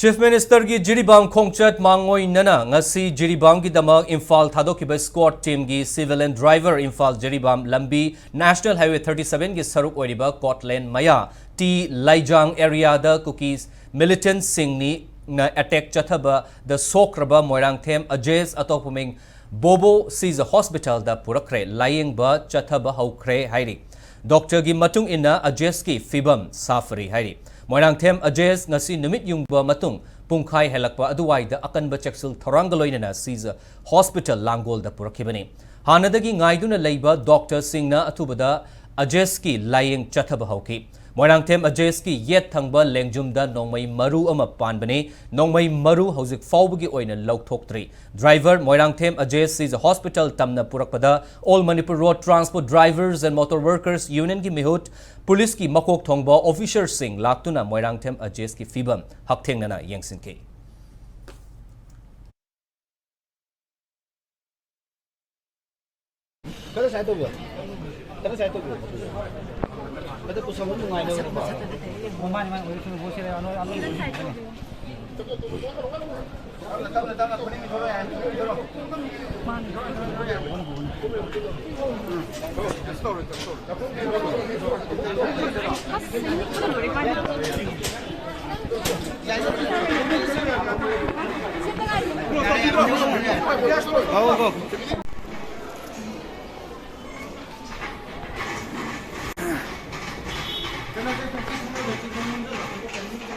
Chief Minister ki Jiribam Khongchat Mangoi Nana ngasi Jiribam ki damak Imphal Thadokiba squad team ki civilian driver Imphal Jiribam Lambi National Highway 37 ki saruk oiriba Scotland Maya T Laijang area da Kuki's Militant Singni na attack Chatthabada the Sokkhraba Moirangthem Ajes atopuming Bobo sees a hospital da Purakhrey lying ba Chatthabada Haukhrey hairi Doctor gi matung ina Ajes ki fibam safari hairi Moirangthem Ajes ngasi numit yung ba matung pungkai helakpa aduwai da akanba cheksul thorangaloinana sees a hospital langol da Purakhibani Hanadagi ngaiduna leiba Dr. Singna atubada Ajes ki lying Chatthabada hauki Moirangthem Ajes ki yet thangba lengjumda nongmai maru ama panbane nongmai maru hauzik fawbagi oina laukthoktri driver Moirangthem Ajes is a hospital tamna purakpada all Manipur road transport drivers and motor workers union ki mihut police ki makok thongba officer sing laktuna Moirangthem Ajes ki fibam hakthengnana yengsinke Kada saya tu Kada pusat pun mengai dah. Mana mana boleh tu boleh saya anu. Go.